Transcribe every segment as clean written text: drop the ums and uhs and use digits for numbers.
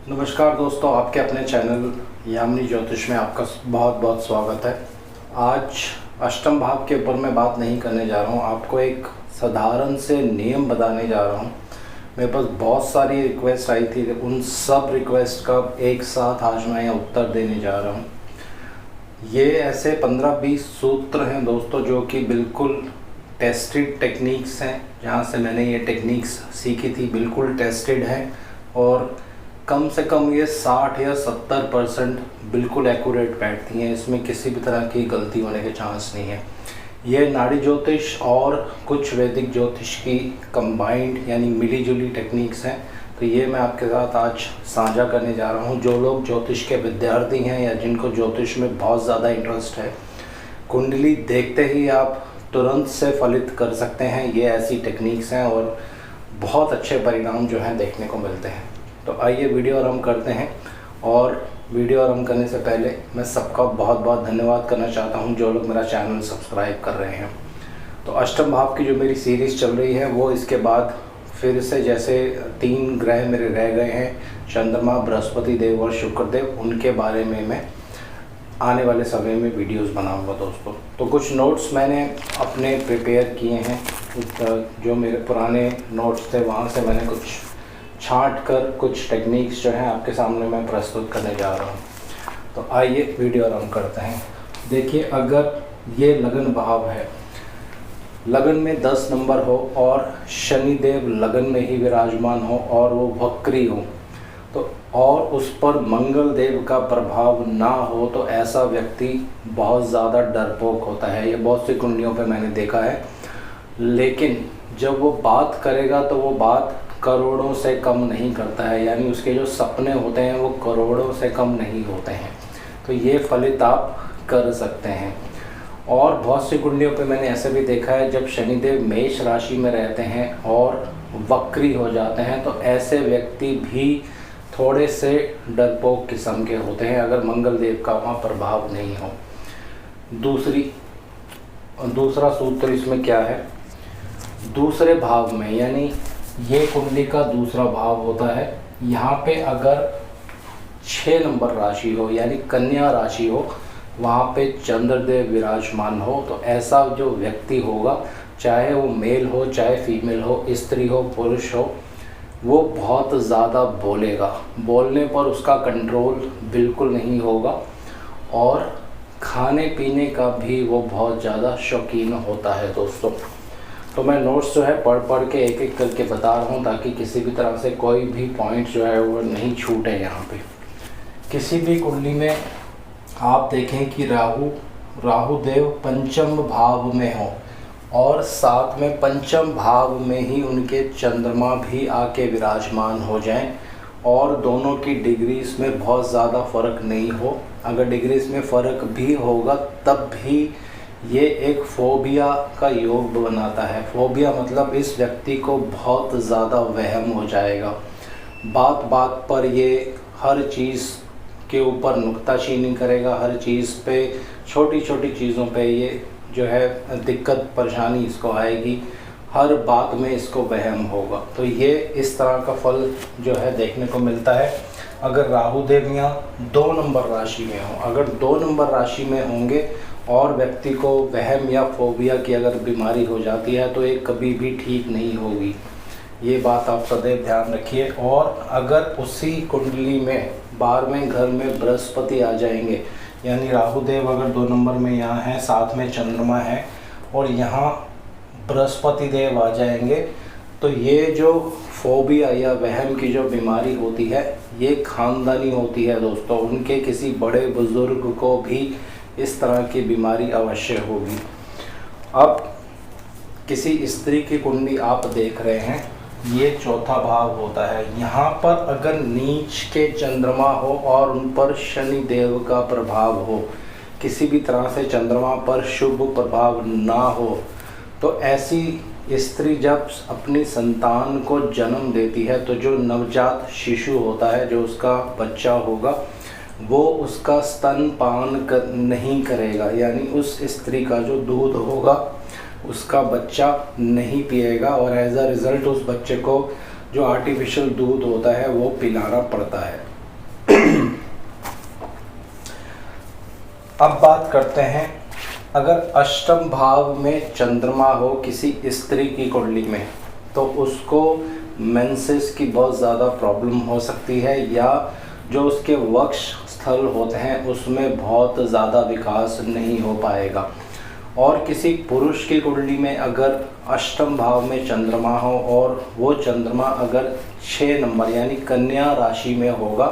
नमस्कार दोस्तों, आपके अपने चैनल यामिनी ज्योतिष में आपका बहुत बहुत स्वागत है। आज अष्टम भाव के ऊपर मैं बात नहीं करने जा रहा हूँ, आपको एक साधारण से नियम बताने जा रहा हूँ। मेरे पास बहुत सारी रिक्वेस्ट आई थी, उन सब रिक्वेस्ट का एक साथ आज मैं यहाँ उत्तर देने जा रहा हूँ। ये ऐसे 15-20 सूत्र हैं दोस्तों जो कि बिल्कुल टेस्टेड टेक्निक्स हैं। जहाँ से मैंने ये टेक्निक्स सीखी थी बिल्कुल टेस्टेड हैं और कम से कम ये 60 या 70% बिल्कुल एक्यूरेट बैठती हैं। इसमें किसी भी तरह की गलती होने के चांस नहीं है। ये नाड़ी ज्योतिष और कुछ वैदिक ज्योतिष की कंबाइंड यानी मिली जुली टेक्निक्स हैं। तो ये मैं आपके साथ आज साझा करने जा रहा हूँ। जो लोग ज्योतिष के विद्यार्थी हैं या जिनको ज्योतिष में बहुत ज़्यादा इंटरेस्ट है, कुंडली देखते ही आप तुरंत से फलित कर सकते हैं। ये ऐसी टेक्निक्स हैं और बहुत अच्छे परिणाम जो हैं देखने को मिलते हैं। तो आइए वीडियो आरंभ करते हैं। और वीडियो आरंभ करने से पहले मैं सबका बहुत बहुत धन्यवाद करना चाहता हूं जो लोग मेरा चैनल सब्सक्राइब कर रहे हैं। तो अष्टम भाव की जो मेरी सीरीज़ चल रही है वो इसके बाद फिर से, जैसे 3 ग्रह मेरे रह गए हैं, चंद्रमा, बृहस्पति देव और शुक्रदेव, उनके बारे में मैं आने वाले समय में वीडियोस बनाऊंगा दोस्तों। तो कुछ नोट्स मैंने अपने प्रिपेयर किए हैं, जो मेरे पुराने नोट्स थे वहाँ से मैंने कुछ छांट कर कुछ टेक्निक्स जो हैं आपके सामने मैं प्रस्तुत करने जा रहा हूँ। तो आइए वीडियो आरंभ करते हैं। देखिए, अगर ये लगन भाव है, लगन में 10 नंबर हो और शनिदेव लगन में ही विराजमान हो और वो वक्री हो, तो और उस पर मंगल देव का प्रभाव ना हो, तो ऐसा व्यक्ति बहुत ज़्यादा डरपोक होता है। ये बहुत सी कुंडलियों पे मैंने देखा है। लेकिन जब वो बात करेगा तो वो बात करोड़ों से कम नहीं करता है, यानी उसके जो सपने होते हैं वो करोड़ों से कम नहीं होते हैं। तो ये फलित आप कर सकते हैं। और बहुत सी कुंडलियों पे मैंने ऐसे भी देखा है, जब शनिदेव मेष राशि में रहते हैं और वक्री हो जाते हैं तो ऐसे व्यक्ति भी थोड़े से डरपोक किस्म के होते हैं, अगर मंगल देव का वहाँ प्रभाव नहीं हो। दूसरा सूत्र इसमें क्या है, दूसरे भाव में, यानी ये कुंडली का दूसरा भाव होता है। यहाँ पे अगर 6 नंबर राशि हो यानी कन्या राशि हो, वहाँ पे चंद्रदेव विराजमान हो, तो ऐसा जो व्यक्ति होगा, चाहे वो मेल हो चाहे फीमेल हो, स्त्री हो पुरुष हो, वो बहुत ज़्यादा बोलेगा। बोलने पर उसका कंट्रोल बिल्कुल नहीं होगा और खाने पीने का भी वो बहुत ज़्यादा शौकीन होता है दोस्तों। तो मैं नोट्स जो है पढ़ के एक एक करके बता रहा हूँ ताकि किसी भी तरह से कोई भी पॉइंट जो है वो नहीं छूटे। यहाँ पे किसी भी कुंडली में आप देखें कि राहु देव पंचम भाव में हो और साथ में पंचम भाव में ही उनके चंद्रमा भी आके विराजमान हो जाएं और दोनों की डिग्रीज में बहुत ज़्यादा फ़र्क नहीं हो। अगर डिग्रीज में फ़र्क भी होगा तब भी ये एक फोबिया का योग बनाता है। फोबिया मतलब इस व्यक्ति को बहुत ज़्यादा वहम हो जाएगा। बात बात पर ये हर चीज़ के ऊपर नुक्ताचीनी करेगा, हर चीज़ पे, छोटी छोटी चीज़ों पे ये जो है दिक्कत परेशानी इसको आएगी, हर बात में इसको वहम होगा। तो ये इस तरह का फल जो है देखने को मिलता है। अगर राहु देव यहाँ 2 नंबर राशि में हो, अगर 2 नंबर राशि में होंगे और व्यक्ति को वहम या फोबिया की अगर बीमारी हो जाती है तो ये कभी भी ठीक नहीं होगी। ये बात आप सदैव ध्यान रखिए। और अगर उसी कुंडली में 12वें घर में बृहस्पति आ जाएंगे, यानी राहु देव अगर 2 नंबर में यहाँ है, साथ में चंद्रमा है और यहाँ बृहस्पति देव आ जाएंगे, तो ये जो फोबिया या वहम की जो बीमारी होती है ये खानदानी होती है दोस्तों। उनके किसी बड़े बुजुर्ग को भी इस तरह की बीमारी अवश्य होगी। अब किसी स्त्री की कुंडली आप देख रहे हैं, ये चौथा भाव होता है। यहाँ पर अगर नीच के चंद्रमा हो और उन पर शनि देव का प्रभाव हो, किसी भी तरह से चंद्रमा पर शुभ प्रभाव ना हो, तो ऐसी स्त्री जब अपनी संतान को जन्म देती है तो जो नवजात शिशु होता है, जो उसका बच्चा होगा, वो उसका स्तनपान नहीं करेगा, यानी उस स्त्री का जो दूध होगा उसका बच्चा नहीं पिएगा और एज अ रिज़ल्ट उस बच्चे को जो आर्टिफिशियल दूध होता है वो पिलाना पड़ता है। अब बात करते हैं, अगर अष्टम भाव में चंद्रमा हो किसी स्त्री की कुंडली में तो उसको मेंसेस की बहुत ज़्यादा प्रॉब्लम हो सकती है, या जो उसके वक्ष स्थल होते हैं उसमें बहुत ज़्यादा विकास नहीं हो पाएगा। और किसी पुरुष की कुंडली में अगर अष्टम भाव में चंद्रमा हो और वो चंद्रमा अगर 6 नंबर यानी कन्या राशि में होगा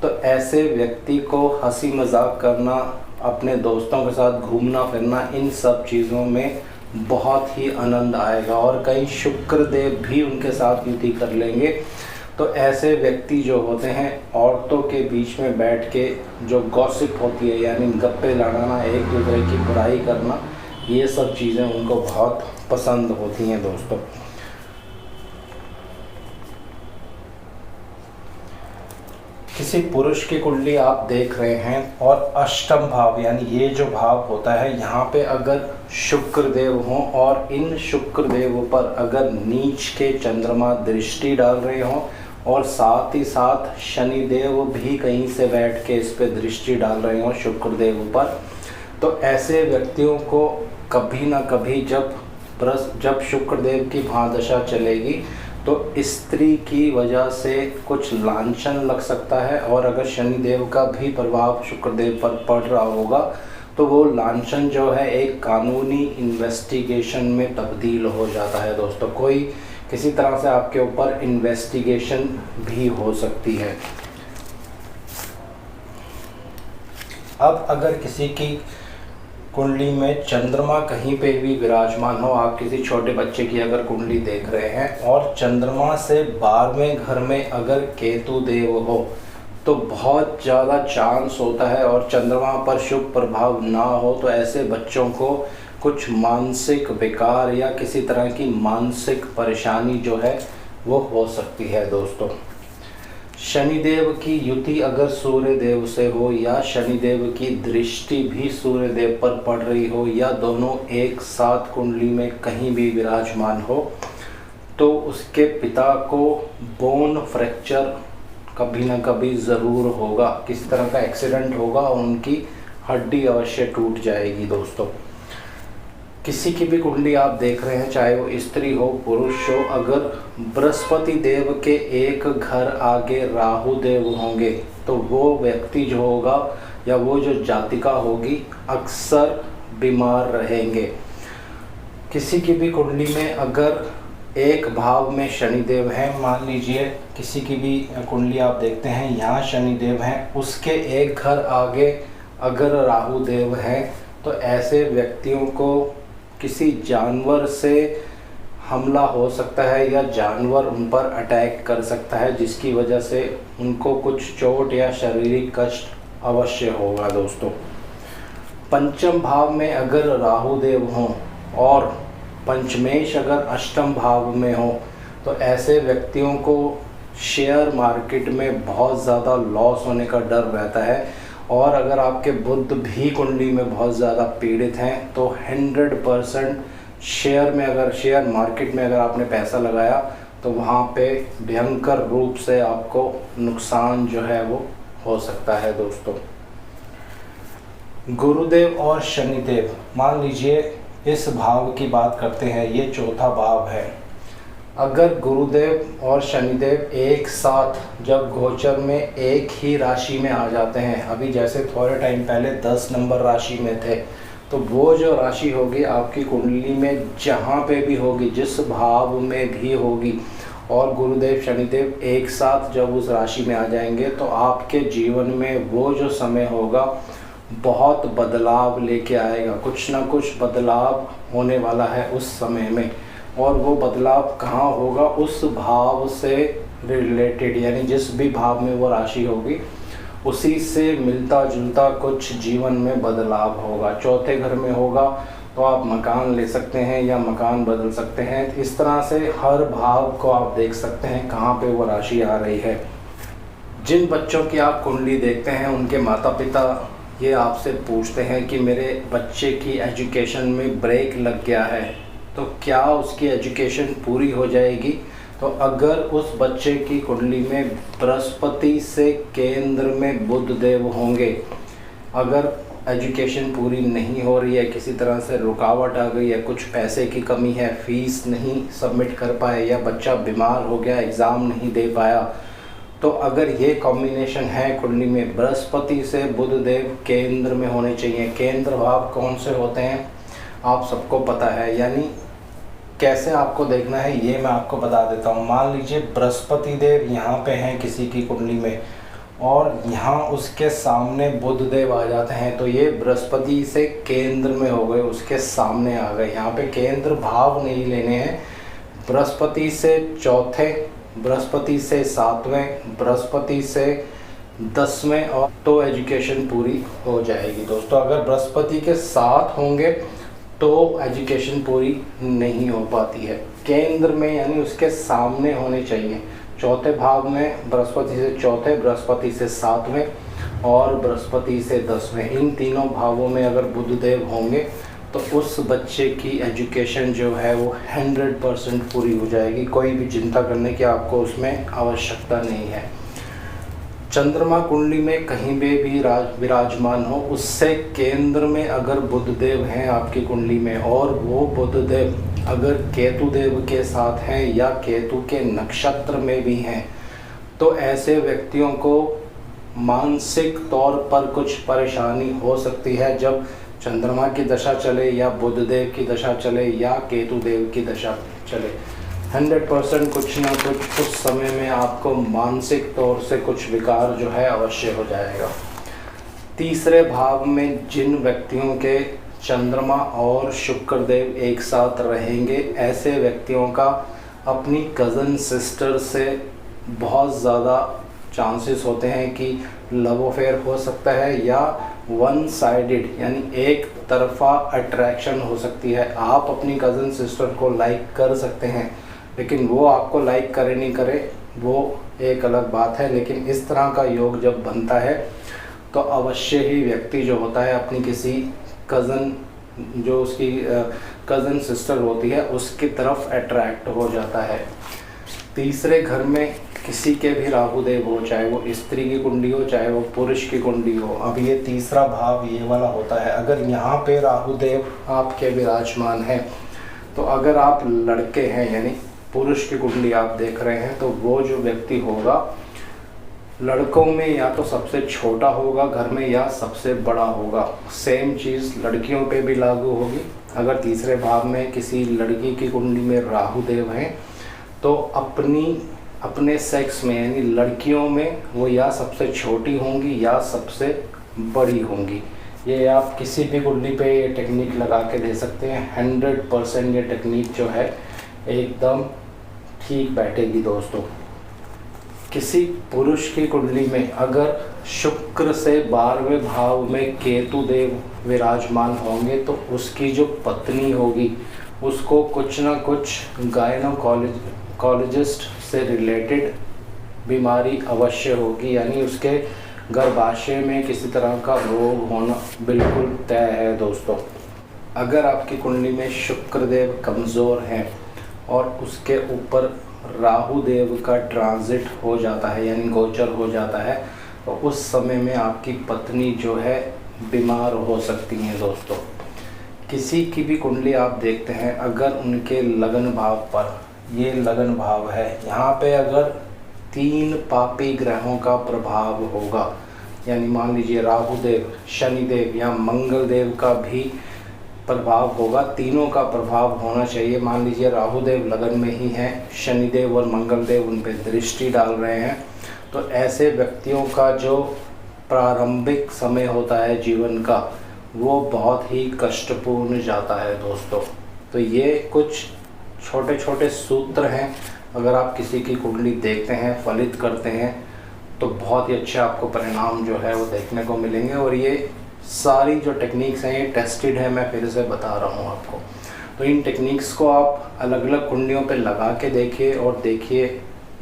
तो ऐसे व्यक्ति को हंसी मजाक करना, अपने दोस्तों के साथ घूमना फिरना, इन सब चीज़ों में बहुत ही आनंद आएगा और कई शुक्र देव भी उनके साथ युति कर लेंगे। तो ऐसे व्यक्ति जो होते हैं औरतों के बीच में बैठ के जो गॉसिप होती है यानी गप्पे लड़ाना, एक दूसरे की बुराई करना, ये सब चीज़ें उनको बहुत पसंद होती हैं दोस्तों। किसी पुरुष की कुंडली आप देख रहे हैं और अष्टम भाव यानी ये जो भाव होता है यहाँ पे अगर शुक्र देव हों और इन शुक्र देवों पर अगर नीच के चंद्रमा दृष्टि डाल रहे हों और साथ ही साथ शनि देव भी कहीं से बैठ के इस पे दृष्टि डाल रहे हों शुक्र देव पर, तो ऐसे व्यक्तियों को कभी ना कभी जब शुक्र देव की महादशा चलेगी तो स्त्री की वजह से कुछ लांछन लग सकता है। और अगर शनि देव का भी प्रभाव शुक्र देव पर पड़ रहा होगा तो वो लांछन जो है एक कानूनी इन्वेस्टिगेशन में तब्दील हो जाता है दोस्तों। कोई किसी तरह से आपके ऊपर इन्वेस्टिगेशन भी हो सकती है। अब अगर किसी की कुंडली में चंद्रमा कहीं पे भी विराजमान हो, आप किसी छोटे बच्चे की अगर कुंडली देख रहे हैं और चंद्रमा से 12वें घर में अगर केतु देव हो तो बहुत ज़्यादा चांस होता है, और चंद्रमा पर शुभ प्रभाव ना हो तो ऐसे बच्चों को कुछ मानसिक विकार या किसी तरह की मानसिक परेशानी जो है वो हो सकती है दोस्तों। शनिदेव की युति अगर सूर्य देव से हो या शनिदेव की दृष्टि भी सूर्य देव पर पड़ रही हो या दोनों एक साथ कुंडली में कहीं भी विराजमान हो तो उसके पिता को बोन फ्रैक्चर कभी ना कभी ज़रूर होगा, किसी तरह का एक्सीडेंट होगा और उनकी हड्डी अवश्य टूट जाएगी दोस्तों। किसी की भी कुंडली आप देख रहे हैं, चाहे वो स्त्री हो पुरुष हो, अगर बृहस्पति देव के एक घर आगे राहु देव होंगे तो वो व्यक्ति जो होगा या वो जो जातिका होगी अक्सर बीमार रहेंगे। किसी की भी कुंडली में अगर एक भाव में शनिदेव हैं, मान लीजिए किसी की भी कुंडली आप देखते हैं यहाँ शनिदेव हैं, उसके एक घर आगे अगर राहु देव हैं तो ऐसे व्यक्तियों को किसी जानवर से हमला हो सकता है या जानवर उन पर अटैक कर सकता है, जिसकी वजह से उनको कुछ चोट या शारीरिक कष्ट अवश्य होगा दोस्तों। पंचम भाव में अगर राहु देव हों और पंचमेश अगर अष्टम भाव में हो तो ऐसे व्यक्तियों को शेयर मार्केट में बहुत ज़्यादा लॉस होने का डर रहता है। और अगर आपके बुध भी कुंडली में बहुत ज़्यादा पीड़ित हैं तो 100% शेयर मार्केट में अगर आपने पैसा लगाया तो वहाँ पे भयंकर रूप से आपको नुकसान जो है वो हो सकता है दोस्तों। गुरुदेव और शनिदेव, मान लीजिए इस भाव की बात करते हैं, ये चौथा भाव है। अगर गुरुदेव और शनिदेव एक साथ जब गोचर में एक ही राशि में आ जाते हैं, अभी जैसे थोड़े टाइम पहले 10 नंबर राशि में थे, तो वो जो राशि होगी आपकी कुंडली में जहाँ पे भी होगी, जिस भाव में भी होगी, और गुरुदेव शनिदेव एक साथ जब उस राशि में आ जाएंगे तो आपके जीवन में वो जो समय होगा बहुत बदलाव लेके आएगा। कुछ ना कुछ बदलाव होने वाला है उस समय में, और वो बदलाव कहाँ होगा, उस भाव से रिलेटेड, यानी जिस भी भाव में वो राशि होगी उसी से मिलता जुलता कुछ जीवन में बदलाव होगा। चौथे घर में होगा तो आप मकान ले सकते हैं या मकान बदल सकते हैं। इस तरह से हर भाव को आप देख सकते हैं कहाँ पे वो राशि आ रही है। जिन बच्चों की आप कुंडली देखते हैं उनके माता पिता ये आपसे पूछते हैं कि मेरे बच्चे की एजुकेशन में ब्रेक लग गया है तो क्या उसकी एजुकेशन पूरी हो जाएगी। तो अगर उस बच्चे की कुंडली में बृहस्पति से केंद्र में बुध देव होंगे, अगर एजुकेशन पूरी नहीं हो रही है, किसी तरह से रुकावट आ गई है, कुछ पैसे की कमी है, फीस नहीं सबमिट कर पाए, या बच्चा बीमार हो गया, एग्ज़ाम नहीं दे पाया, तो अगर ये कॉम्बिनेशन है कुंडली में, बृहस्पति से बुध देव केंद्र में होने चाहिए। केंद्र भाव कौन से होते हैं आप सबको पता है, यानी कैसे आपको देखना है ये मैं आपको बता देता हूँ। मान लीजिए बृहस्पति देव यहाँ पे हैं किसी की कुंडली में, और यहाँ उसके सामने बुध देव आ जाते हैं, तो ये बृहस्पति से केंद्र में हो गए, उसके सामने आ गए। यहाँ पे केंद्र भाव नहीं लेने हैं, बृहस्पति से चौथे, बृहस्पति से सातवें, बृहस्पति से 10वें, और तो एजुकेशन पूरी हो जाएगी दोस्तों। अगर बृहस्पति के साथ होंगे तो एजुकेशन पूरी नहीं हो पाती है। केंद्र में यानी उसके सामने होने चाहिए। चौथे भाव में बृहस्पति से चौथे, बृहस्पति से सातवें और बृहस्पति से 10वें, इन तीनों भावों में अगर बुध देव होंगे तो उस बच्चे की एजुकेशन जो है वो 100% पूरी हो जाएगी। कोई भी चिंता करने की आपको उसमें आवश्यकता नहीं है। चंद्रमा कुंडली में कहीं भी विराजमान हो, उससे केंद्र में अगर बुध देव हैं आपकी कुंडली में, और वो बुध देव अगर केतु देव के साथ हैं या केतु के नक्षत्र में भी हैं, तो ऐसे व्यक्तियों को मानसिक तौर पर कुछ परेशानी हो सकती है। जब चंद्रमा की दशा चले या बुध देव की दशा चले या केतु देव की दशा चले, 100% कुछ ना कुछ उस समय में आपको मानसिक तौर से कुछ विकार जो है अवश्य हो जाएगा। तीसरे भाव में जिन व्यक्तियों के चंद्रमा और शुक्र देव एक साथ रहेंगे, ऐसे व्यक्तियों का अपनी कज़न सिस्टर से बहुत ज़्यादा चांसेस होते हैं कि लव अफेयर हो सकता है, या वन साइडेड यानी एक तरफा अट्रैक्शन हो सकती है। आप अपनी कज़न सिस्टर को लाइक कर सकते हैं, लेकिन वो आपको लाइक करे नहीं करे वो एक अलग बात है, लेकिन इस तरह का योग जब बनता है तो अवश्य ही व्यक्ति जो होता है अपनी किसी कज़न, जो उसकी कज़न सिस्टर होती है, उसकी तरफ अट्रैक्ट हो जाता है। तीसरे घर में किसी के भी राहु देव हो, चाहे वो स्त्री की कुंडली हो चाहे वो पुरुष की कुंडली हो, अब ये तीसरा भाव ये वाला होता है। अगर यहाँ पे राहु देव आपके विराजमान हैं, तो अगर आप लड़के हैं यानी पुरुष की कुंडली आप देख रहे हैं, तो वो जो व्यक्ति होगा लड़कों में या तो सबसे छोटा होगा घर में या सबसे बड़ा होगा। सेम चीज़ लड़कियों पे भी लागू होगी। अगर तीसरे भाव में किसी लड़की की कुंडली में राहु देव हैं, तो अपने सेक्स में यानी लड़कियों में वो या सबसे छोटी होंगी या सबसे बड़ी होंगी। ये आप किसी भी कुंडली पे ये टेक्निक लगा के दे सकते हैं। 100% ये टेक्निक जो है एकदम ठीक बैठेगी दोस्तों। किसी पुरुष की कुंडली में अगर शुक्र से 12वें भाव में केतु देव विराजमान होंगे, तो उसकी जो पत्नी होगी उसको कुछ ना कुछ गायनोकोलॉजिस्ट से रिलेटेड बीमारी अवश्य होगी, यानी उसके गर्भाशय में किसी तरह का रोग होना बिल्कुल तय है दोस्तों। अगर आपकी कुंडली में शुक्र देव कमज़ोर हैं और उसके ऊपर राहु देव का ट्रांजिट हो जाता है यानी गोचर हो जाता है, तो उस समय में आपकी पत्नी जो है बीमार हो सकती हैं दोस्तों। किसी की भी कुंडली आप देखते हैं, अगर उनके लगन भाव पर, ये लगन भाव है, यहाँ पे अगर 3 पापी ग्रहों का प्रभाव होगा, यानी मान लीजिए राहु देव, शनि देव या मंगल देव का भी प्रभाव होगा, तीनों का प्रभाव होना चाहिए। मान लीजिए राहु देव लगन में ही हैं, शनि देव और मंगल देव उन पर दृष्टि डाल रहे हैं, तो ऐसे व्यक्तियों का जो प्रारंभिक समय होता है जीवन का, वो बहुत ही कष्टपूर्ण जाता है दोस्तों। तो ये कुछ छोटे छोटे सूत्र हैं, अगर आप किसी की कुंडली देखते हैं, फलित करते हैं, तो बहुत ही अच्छे आपको परिणाम जो है वो देखने को मिलेंगे। और ये सारी जो टेक्निक्स हैं ये टेस्टेड है, मैं फिर से बता रहा हूँ आपको। तो इन टेक्निक्स को आप अलग अलग कुंडलियों पे लगा के देखिए और देखिए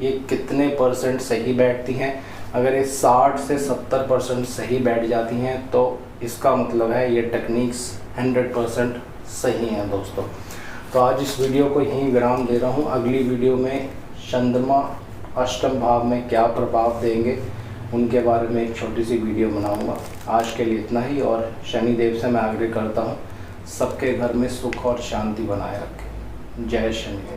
ये कितने % सही बैठती हैं। अगर ये 60 से 70% सही बैठ जाती हैं, तो इसका मतलब है ये टेक्निक्स 100% सही हैं दोस्तों। तो आज इस वीडियो को यहीं विराम दे रहा हूँ। अगली वीडियो में चंद्रमा अष्टम भाव में क्या प्रभाव देंगे, उनके बारे में एक छोटी सी वीडियो बनाऊंगा। आज के लिए इतना ही, और शनिदेव से मैं आग्रह करता हूँ सबके घर में सुख और शांति बनाए रखें। जय शनिदेव।